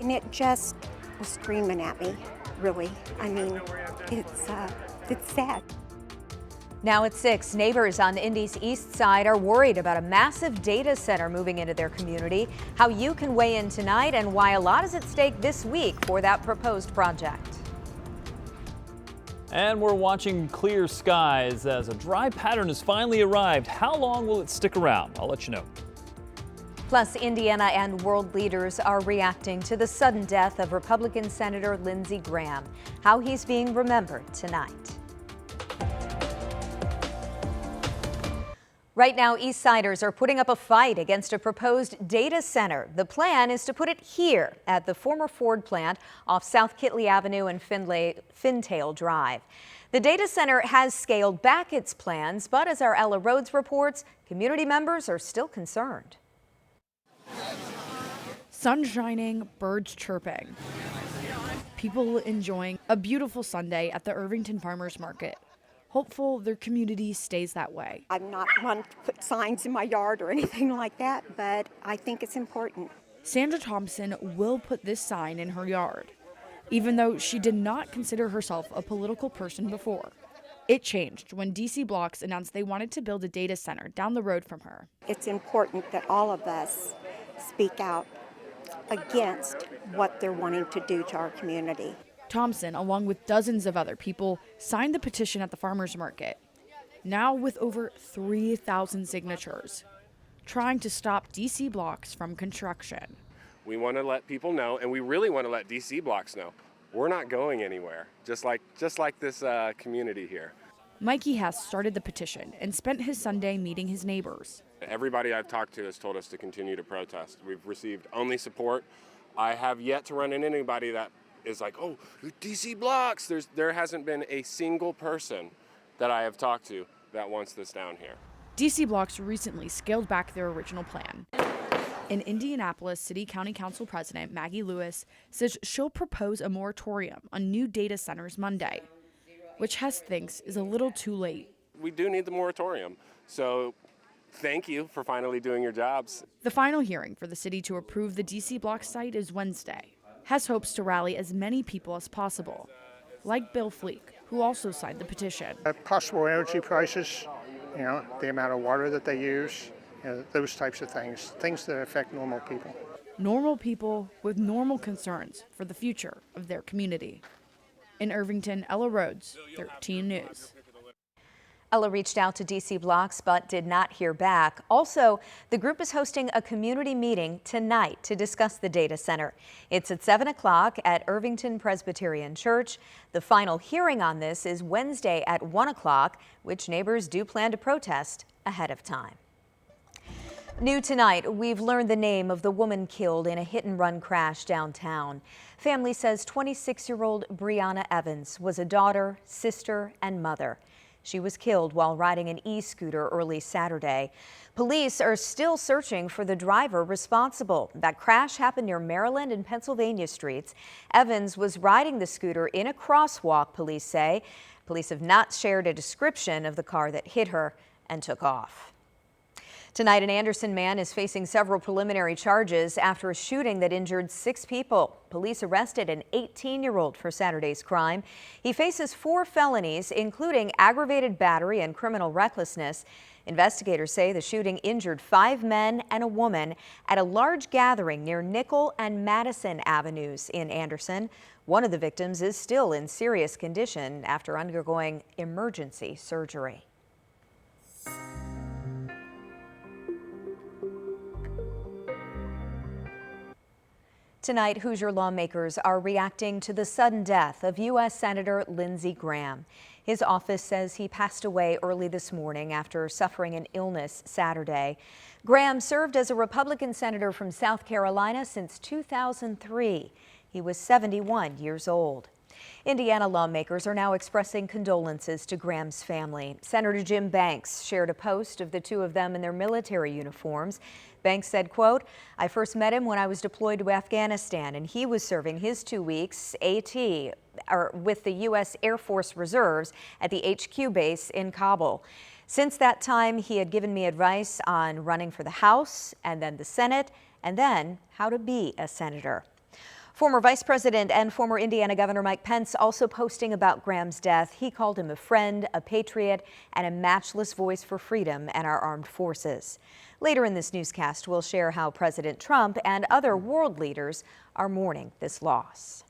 and it just was screaming at me, really. I mean, it's sad. Now at 6, neighbors on Indy's east side are worried about a massive data center moving into their community. How you can weigh in tonight and why a lot is at stake this week for that proposed project. And we're watching clear skies as a dry pattern has finally arrived. How long will it stick around? I'll let you know. Plus, Indiana and world leaders are reacting to the sudden death of Republican Senator Lindsey Graham. How he's being remembered tonight. Right now, Eastsiders are putting up a fight against a proposed data center. The plan is to put it here at the former Ford plant off South Kitley Avenue and Fintail Drive. The data center has scaled back its plans, but as our Ella Rhodes reports, community members are still concerned. Sun shining, birds chirping. People enjoying a beautiful Sunday at the Irvington Farmers Market. Hopeful their community stays that way. I'm not one to put signs in my yard or anything like that, but I think it's important. Sandra Thompson will put this sign in her yard, even though she did not consider herself a political person before. It changed when DC Blocks announced they wanted to build a data center down the road from her. It's important that all of us speak out against what they're wanting to do to our community. Thompson, along with dozens of other people, signed the petition at the farmers market, now with over 3,000 signatures, trying to stop DC Blocks from construction. We want to let people know, and we really want to let DC Blocks know, we're not going anywhere, just like this community here. Mikey Hess started the petition and spent his Sunday meeting his neighbors. Everybody I've talked to has told us to continue to protest. We've received only support. I have yet to run into anybody that is like, oh, DC Blocks. There hasn't been a single person that I have talked to that wants this down here. DC Blocks recently scaled back their original plan. In Indianapolis, City County Council President Maggie Lewis says she'll propose a moratorium on new data centers Monday, which Hess thinks is a little too late. We do need the moratorium, so thank you for finally doing your jobs. The final hearing for the city to approve the DC Blocks site is Wednesday. Hess hopes to rally as many people as possible, like Bill Fleek, who also signed the petition. Possible energy prices, the amount of water that they use, those types of things that affect normal people. Normal people with normal concerns for the future of their community. In Irvington, Ella Rhodes, 13 News. Ella reached out to DC Blocks but did not hear back. Also, the group is hosting a community meeting tonight to discuss the data center. It's at 7 o'clock at Irvington Presbyterian Church. The final hearing on this is Wednesday at 1 o'clock, which neighbors do plan to protest ahead of time. New tonight, we've learned the name of the woman killed in a hit-and-run crash downtown. Family says 26-year-old Brianna Evans was a daughter, sister, and mother. She was killed while riding an e-scooter early Saturday. Police are still searching for the driver responsible. That crash happened near Maryland and Pennsylvania streets. Evans was riding the scooter in a crosswalk, police say. Police have not shared a description of the car that hit her and took off. Tonight, an Anderson man is facing several preliminary charges after a shooting that injured 6 people. Police arrested an 18-year-old for Saturday's crime. He faces 4 felonies, including aggravated battery and criminal recklessness. Investigators say the shooting injured 5 men and a woman at a large gathering near Nickel and Madison Avenues in Anderson. One of the victims is still in serious condition after undergoing emergency surgery. Tonight, Hoosier lawmakers are reacting to the sudden death of U.S. Senator Lindsey Graham. His office says he passed away early this morning after suffering an illness Saturday. Graham served as a Republican senator from South Carolina since 2003. He was 71 years old. Indiana lawmakers are now expressing condolences to Graham's family. Senator Jim Banks shared a post of the two of them in their military uniforms. Banks said, quote, "I first met him when I was deployed to Afghanistan, and he was serving his 2 weeks with the U.S. Air Force Reserves at the HQ base in Kabul. Since that time, he had given me advice on running for the House and then the Senate, and then how to be a senator." Former Vice President and former Indiana Governor Mike Pence also posting about Graham's death. He called him a friend, a patriot, and a matchless voice for freedom and our armed forces. Later in this newscast, we'll share how President Trump and other world leaders are mourning this loss.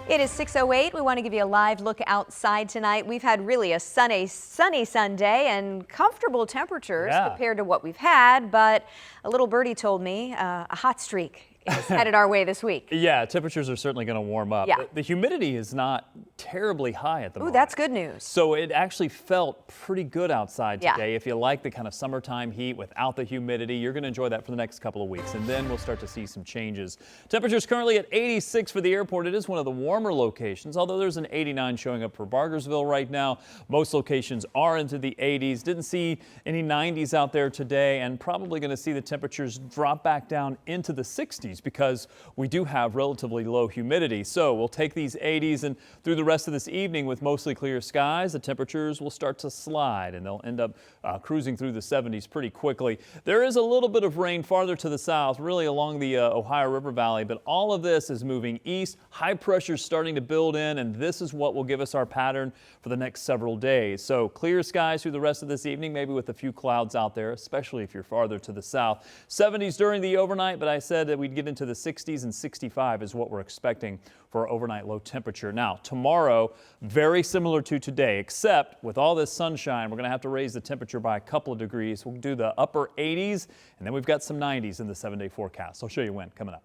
It is 6:08. We want to give you a live look outside tonight. We've had really a sunny Sunday and comfortable temperatures compared to what we've had, but a little birdie told me a hot streak is headed our way this week. Yeah, temperatures are certainly going to warm up. Yeah. The humidity is not terribly high at the moment. Ooh, that's good news. So it actually felt pretty good outside Yeah. today. If you like the kind of summertime heat without the humidity, you're going to enjoy that for the next couple of weeks. And then we'll start to see some changes. Temperatures currently at 86 for the airport. It is one of the warmer locations, although there's an 89 showing up for Bargersville right now. Most locations are into the 80s. Didn't see any 90s out there today, and probably going to see the temperatures drop back down into the 60s because we do have relatively low humidity. So we'll take these 80s, and through the rest of this evening with mostly clear skies, the temperatures will start to slide and they'll end up cruising through the 70s pretty quickly. There is a little bit of rain farther to the south, really along the Ohio River Valley, but all of this is moving east. High pressure is starting to build in, and this is what will give us our pattern for the next several days. So clear skies through the rest of this evening, maybe with a few clouds out there, especially if you're farther to the south. 70s during the overnight, but I said that we'd get into the 60s, and 65 is what we're expecting for our overnight low temperature. Now, tomorrow, very similar to today, except with all this sunshine, we're going to have to raise the temperature by a couple of degrees. We'll do the upper 80s, and then we've got some 90s in the 7-day forecast. I'll show you when coming up.